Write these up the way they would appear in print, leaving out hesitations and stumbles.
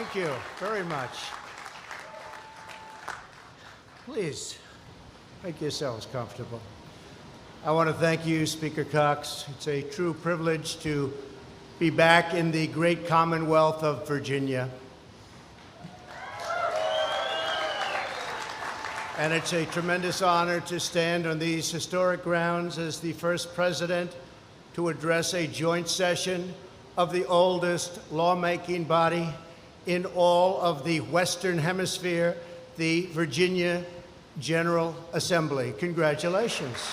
Thank you very much. Please, make yourselves comfortable. I want to thank you, Speaker Cox. It's a true privilege to be back in the great Commonwealth of Virginia. And it's a tremendous honor to stand on these historic grounds as the first president to address a joint session of the oldest lawmaking body in all of the Western Hemisphere, the Virginia General Assembly. Congratulations.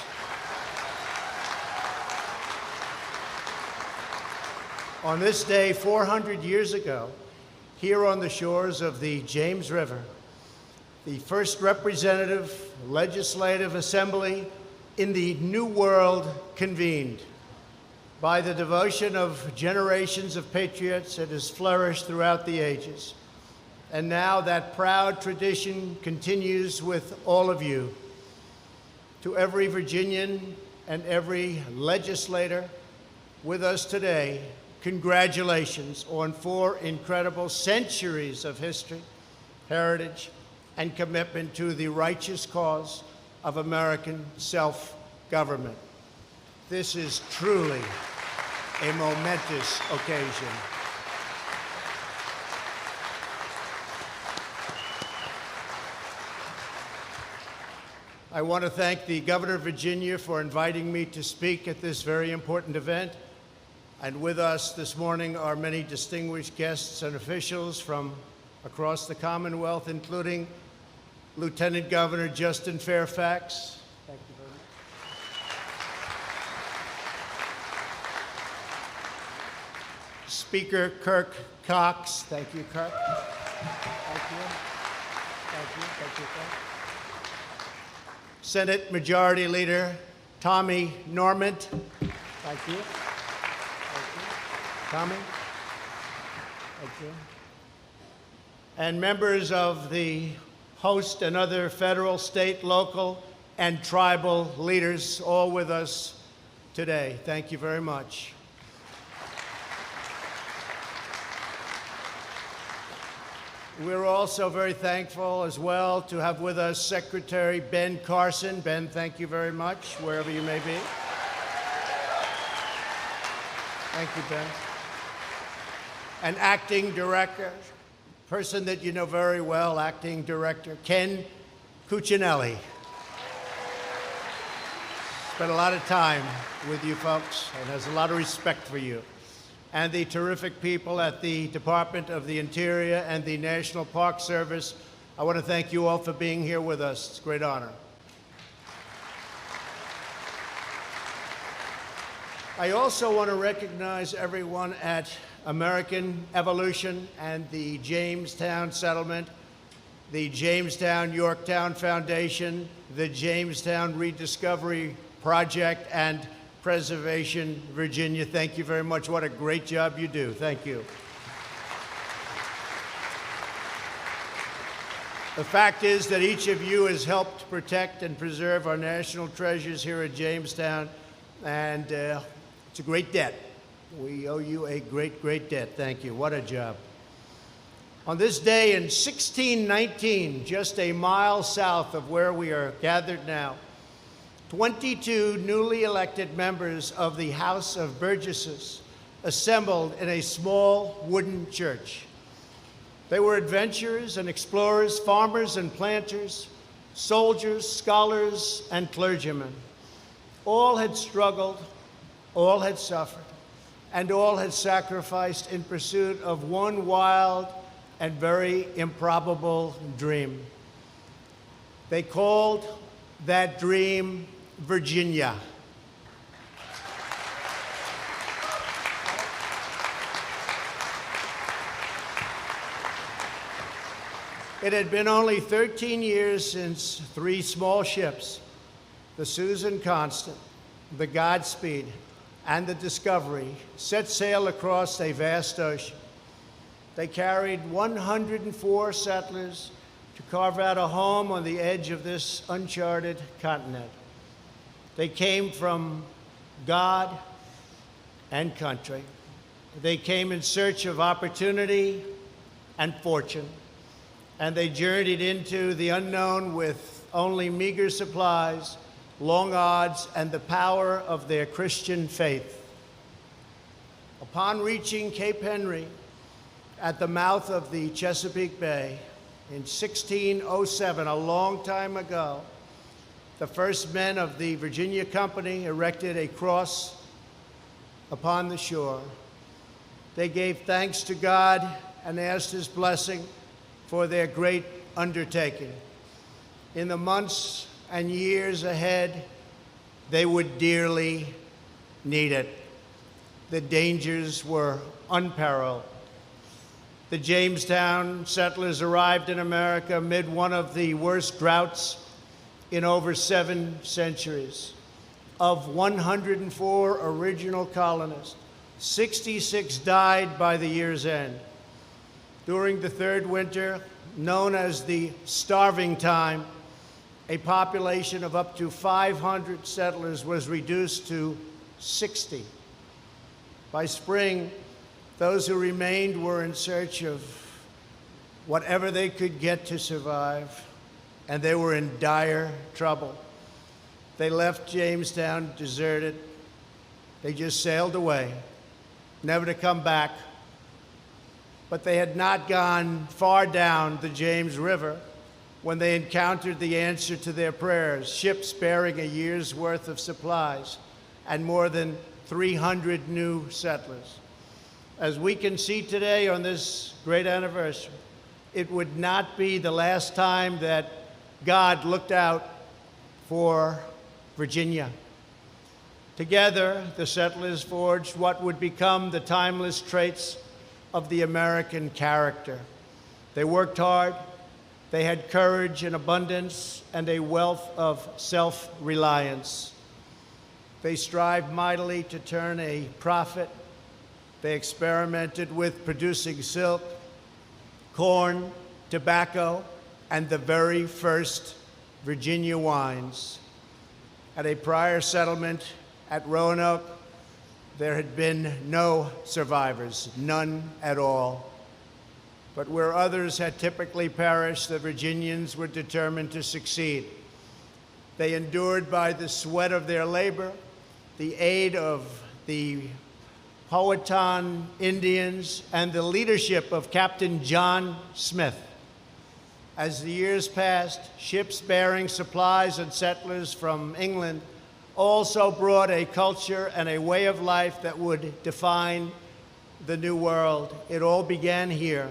On this day, 400 years ago, here on the shores of the James River, the first representative legislative assembly in the New World convened. By the devotion of generations of patriots, it has flourished throughout the ages. And now that proud tradition continues with all of you. To every Virginian and every legislator with us today, congratulations on 4 incredible centuries of history, heritage, and commitment to the righteous cause of American self-government. This is truly a momentous occasion. I want to thank the Governor of Virginia for inviting me to speak at this very important event. And with us this morning are many distinguished guests and officials from across the Commonwealth, including Lieutenant Governor Justin Fairfax. Thank you very much. Speaker Kirk Cox. Thank you, Kirk. Thank you. Thank you. Thank you, Kirk. Senate Majority Leader Tommy Normand. Thank you. Thank you. Tommy. Thank you. And members of the host and other federal, state, local, and tribal leaders, all with us today. Thank you very much. We're also very thankful as well to have with us Secretary Ben Carson. Ben, thank you very much, wherever you may be. Thank you, Ben. And Acting Director, person that you know very well, Acting Director Ken Cuccinelli. Spent a lot of time with you folks and has a lot of respect for you. And the terrific people at the Department of the Interior and the National Park Service. I want to thank you all for being here with us. It's a great honor. I also want to recognize everyone at American Evolution and the Jamestown Settlement, the Jamestown-Yorktown Foundation, the Jamestown Rediscovery Project, and Preservation Virginia. Thank you very much. What a great job you do. Thank you. The fact is that each of you has helped protect and preserve our national treasures here at Jamestown, and it's a great debt. We owe you a great, great debt. Thank you. What a job. On this day in 1619, just a mile south of where we are gathered now, 22 newly elected members of the House of Burgesses assembled in a small wooden church. They were adventurers and explorers, farmers and planters, soldiers, scholars, and clergymen. All had struggled, all had suffered, and all had sacrificed in pursuit of one wild and very improbable dream. They called that dream Virginia. It had been only 13 years since 3 small ships, the Susan Constant, the Godspeed, and the Discovery, set sail across a vast ocean. They carried 104 settlers to carve out a home on the edge of this uncharted continent. They came from God and country. They came in search of opportunity and fortune, and they journeyed into the unknown with only meager supplies, long odds, and the power of their Christian faith. Upon reaching Cape Henry at the mouth of the Chesapeake Bay in 1607, a long time ago, the first men of the Virginia Company erected a cross upon the shore. They gave thanks to God and asked his blessing for their great undertaking. In the months and years ahead, they would dearly need it. The dangers were unparalleled. The Jamestown settlers arrived in America amid one of the worst droughts in over 7 centuries. Of 104 original colonists, 66 died by the year's end. During the third winter, known as the starving time, a population of up to 500 settlers was reduced to 60. By spring, those who remained were in search of whatever they could get to survive, and they were in dire trouble. They left Jamestown deserted. They just sailed away, never to come back. But they had not gone far down the James River when they encountered the answer to their prayers, ships bearing a year's worth of supplies and more than 300 new settlers. As we can see today on this great anniversary, it would not be the last time that God looked out for Virginia. Together, the settlers forged what would become the timeless traits of the American character. They worked hard, they had courage and abundance, and a wealth of self-reliance. They strived mightily to turn a profit. They experimented with producing silk, corn, tobacco, and the very first Virginia wines. At a prior settlement at Roanoke, there had been no survivors, none at all. But where others had typically perished, the Virginians were determined to succeed. They endured by the sweat of their labor, the aid of the Powhatan Indians, and the leadership of Captain John Smith. As the years passed, ships bearing supplies and settlers from England also brought a culture and a way of life that would define the New World. It all began here.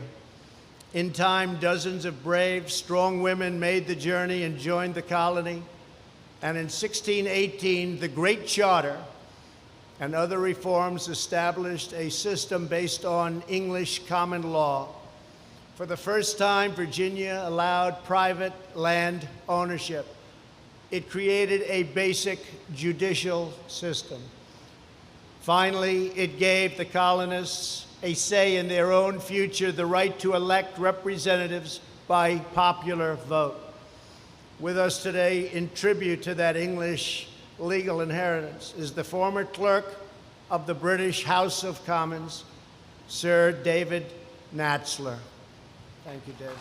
In time, dozens of brave, strong women made the journey and joined the colony. And in 1618, the Great Charter and other reforms established a system based on English common law. For the first time, Virginia allowed private land ownership. It created a basic judicial system. Finally, it gave the colonists a say in their own future, the right to elect representatives by popular vote. With us today, in tribute to that English legal inheritance, is the former clerk of the British House of Commons, Sir David Natzler. Thank you, David.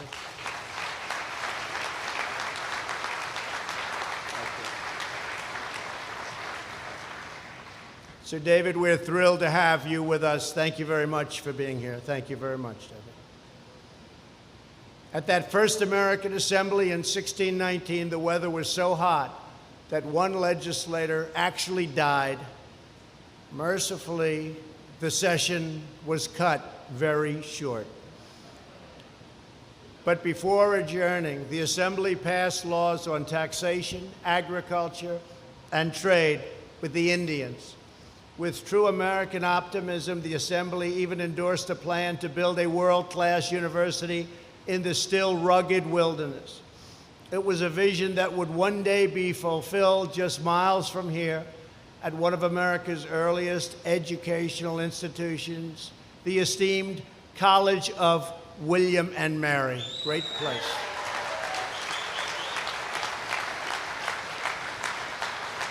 Sir David, we're thrilled to have you with us. Thank you very much for being here. Thank you very much, David. At that first American Assembly in 1619, the weather was so hot that one legislator actually died. Mercifully, the session was cut very short. But before adjourning, the Assembly passed laws on taxation, agriculture, and trade with the Indians. With true American optimism, the Assembly even endorsed a plan to build a world-class university in the still rugged wilderness. It was a vision that would one day be fulfilled just miles from here at one of America's earliest educational institutions, the esteemed College of William and Mary. Great place.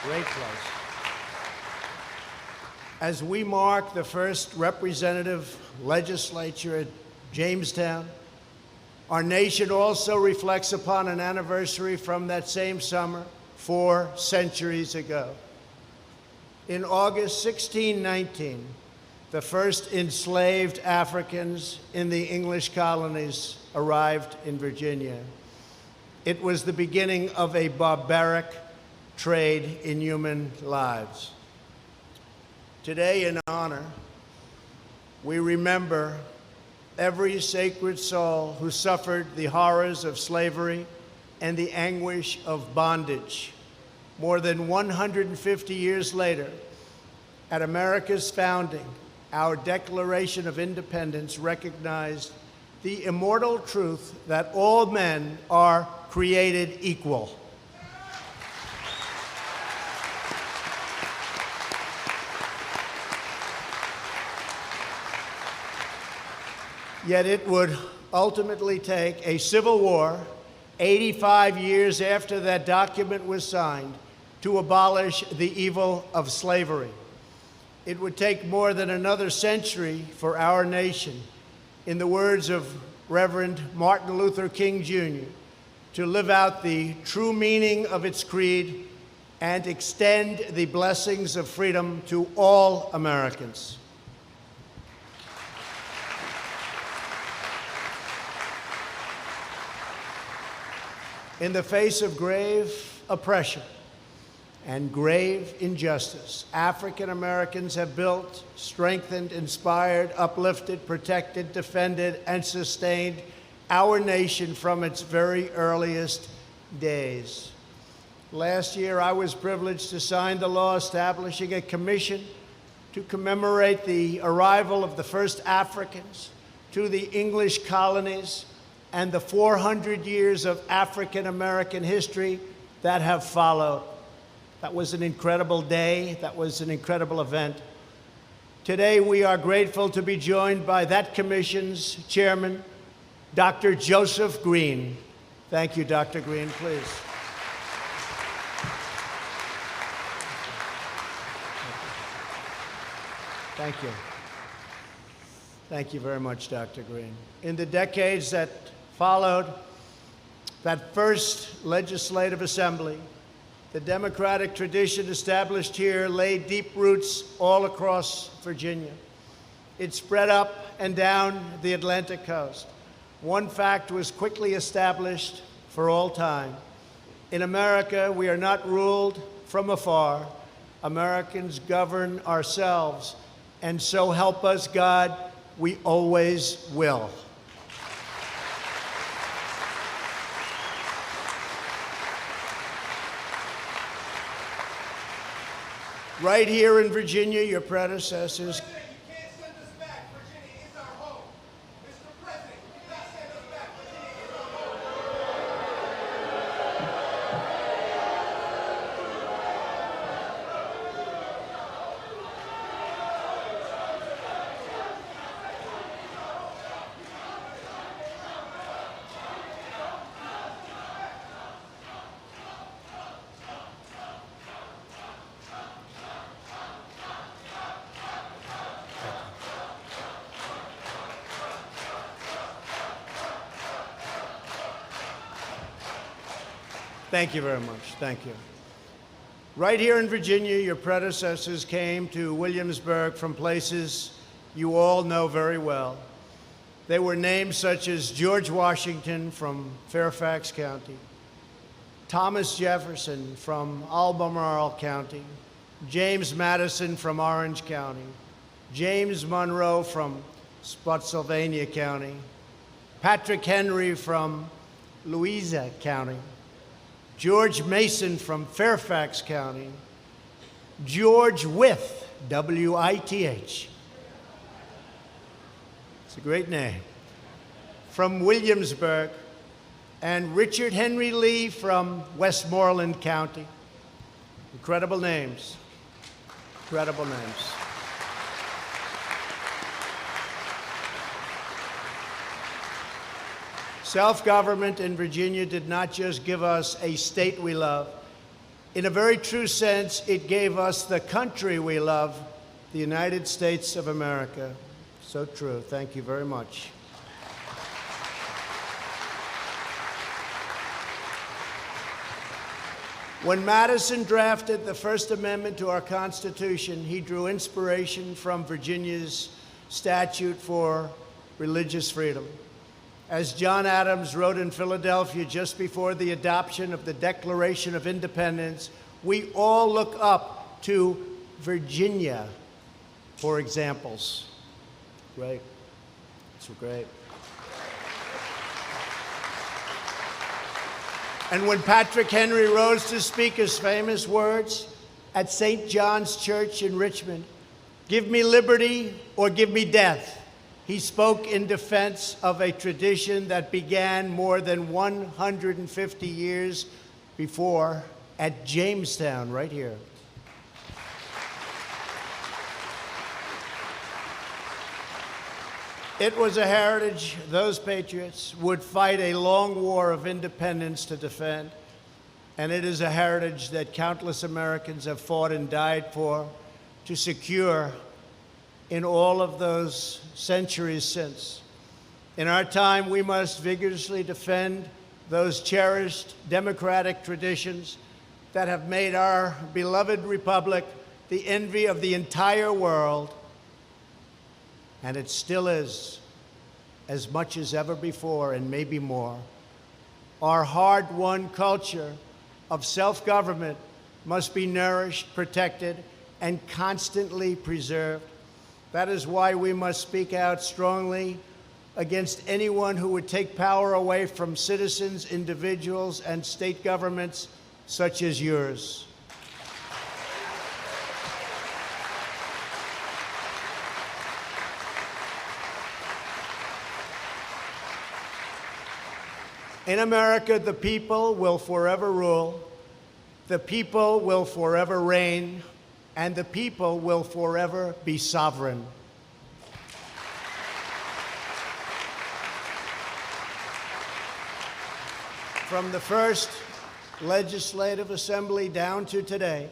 Great place. As we mark the first representative legislature at Jamestown, Our nation also reflects upon an anniversary from that same summer 4 centuries ago. In August 1619, the first enslaved Africans in the English colonies arrived in Virginia. It was the beginning of a barbaric trade in human lives. Today, in honor, we remember every sacred soul who suffered the horrors of slavery and the anguish of bondage. More than 150 years later, at America's founding, our Declaration of Independence recognized the immortal truth that all men are created equal. Yet it would ultimately take a civil war 85 years after that document was signed to abolish the evil of slavery. It would take more than another century for our nation, in the words of Reverend Martin Luther King Jr., to live out the true meaning of its creed and extend the blessings of freedom to all Americans. In the face of grave oppression and grave injustice, African Americans have built, strengthened, inspired, uplifted, protected, defended, and sustained our nation from its very earliest days. Last year, I was privileged to sign the law establishing a commission to commemorate the arrival of the first Africans to the English colonies and the 400 years of African American history that have followed. That was an incredible day. That was an incredible event. Today, we are grateful to be joined by that commission's chairman, Dr. Joseph Green. Thank you, Dr. Green, please. Thank you. Thank you very much, Dr. Green. In the decades that followed that first legislative assembly, the democratic tradition established here laid deep roots all across Virginia. It spread up and down the Atlantic coast. One fact was quickly established for all time. In America, we are not ruled from afar. Americans govern ourselves, and so help us God, we always will. Right here in Virginia, your predecessors. President, you can't send us back. Virginia is our home. Mr. President, you cannot send us back. Virginia is our home. Thank you very much. Thank you. Right here in Virginia, your predecessors came to Williamsburg from places you all know very well. They were names such as George Washington from Fairfax County, Thomas Jefferson from Albemarle County, James Madison from Orange County, James Monroe from Spotsylvania County, Patrick Henry from Louisa County, George Mason from Fairfax County, George Wythe, W-I-T-H. It's a great name. From Williamsburg, and Richard Henry Lee from Westmoreland County. Incredible names. Incredible names. Self-government in Virginia did not just give us a state we love. In a very true sense, it gave us the country we love, the United States of America. So true. Thank you very much. When Madison drafted the First Amendment to our Constitution, he drew inspiration from Virginia's statute for religious freedom. As John Adams wrote in Philadelphia just before the adoption of the Declaration of Independence, we all look up to Virginia for examples. Great. So great. And when Patrick Henry rose to speak his famous words at St. John's Church in Richmond, "Give me liberty or give me death," he spoke in defense of a tradition that began more than 150 years before at Jamestown, right here. It was a heritage those patriots would fight a long war of independence to defend, and it is a heritage that countless Americans have fought and died for to secure in all of those centuries since. In our time, we must vigorously defend those cherished democratic traditions that have made our beloved republic the envy of the entire world. And it still is, as much as ever before, and maybe more. Our hard-won culture of self-government must be nourished, protected, and constantly preserved. That is why we must speak out strongly against anyone who would take power away from citizens, individuals, and state governments such as yours. In America, the people will forever rule, the people will forever reign, and the people will forever be sovereign. From the first legislative assembly down to today,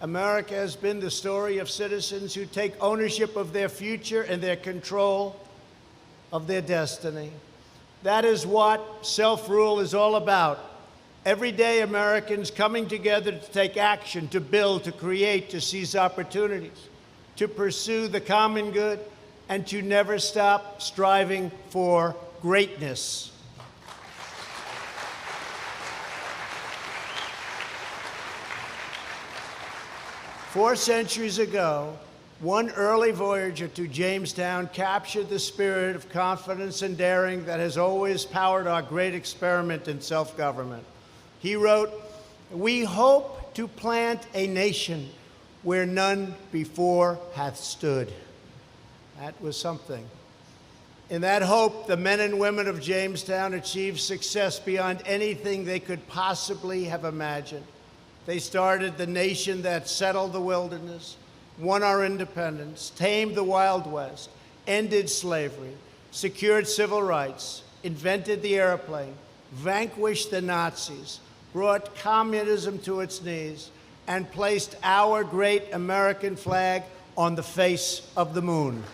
America has been the story of citizens who take ownership of their future and their control of their destiny. That is what self-rule is all about. Everyday Americans coming together to take action, to build, to create, to seize opportunities, to pursue the common good, and to never stop striving for greatness. Four centuries ago, one early voyager to Jamestown captured the spirit of confidence and daring that has always powered our great experiment in self-government. He wrote, "We hope to plant a nation where none before hath stood." That was something. In that hope, the men and women of Jamestown achieved success beyond anything they could possibly have imagined. They started the nation that settled the wilderness, won our independence, tamed the Wild West, ended slavery, secured civil rights, invented the airplane, vanquished the Nazis, brought communism to its knees, and placed our great American flag on the face of the moon.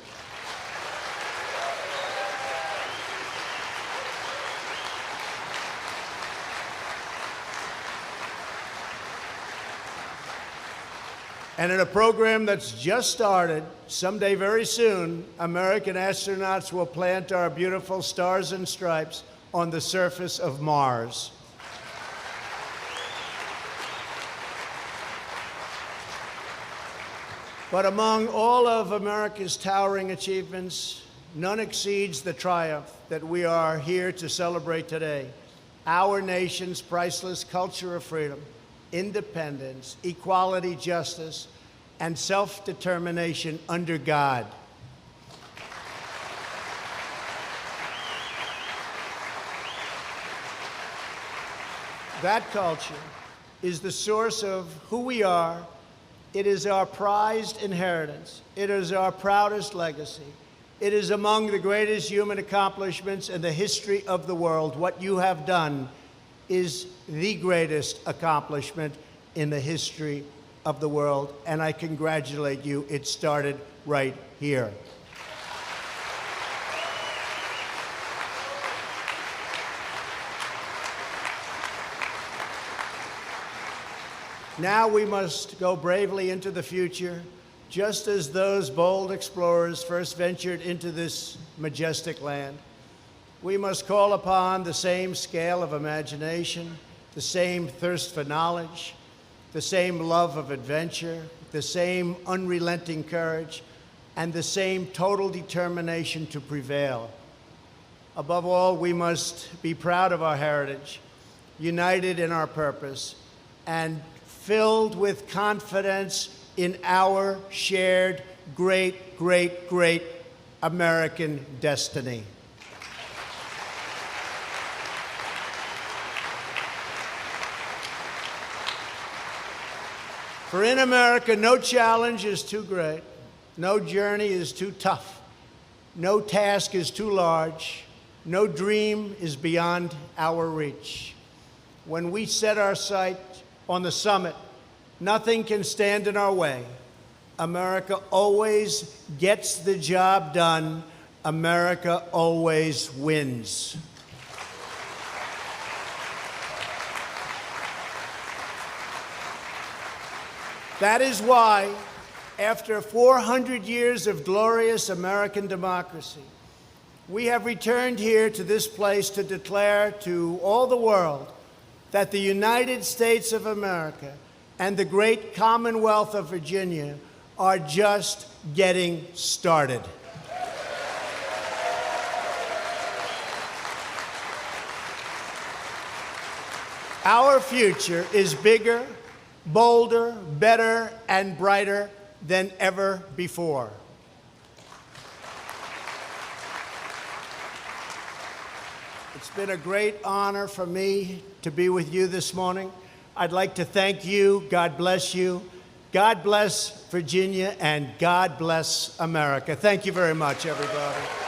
And in a program that's just started, someday very soon, American astronauts will plant our beautiful stars and stripes on the surface of Mars. But among all of America's towering achievements, none exceeds the triumph that we are here to celebrate today: our nation's priceless culture of freedom, independence, equality, justice, and self-determination under God. That culture is the source of who we are. It is our prized inheritance. It is our proudest legacy. It is among the greatest human accomplishments in the history of the world. What you have done is the greatest accomplishment in the history of the world, and I congratulate you. It started right here. Now we must go bravely into the future, just as those bold explorers first ventured into this majestic land. We must call upon the same scale of imagination, the same thirst for knowledge, the same love of adventure, the same unrelenting courage, and the same total determination to prevail. Above all, we must be proud of our heritage, united in our purpose, and filled with confidence in our shared great, great, great American destiny. For in America, no challenge is too great, no journey is too tough, no task is too large, no dream is beyond our reach. When we set our sight on the summit, nothing can stand in our way. America always gets the job done. America always wins. That is why, after 400 years of glorious American democracy, we have returned here to this place to declare to all the world that the United States of America and the great Commonwealth of Virginia are just getting started. Our future is bigger, bolder, better, and brighter than ever before. It's been a great honor for me to be with you this morning. I'd like to thank you. God bless you. God bless Virginia, and God bless America. Thank you very much, everybody.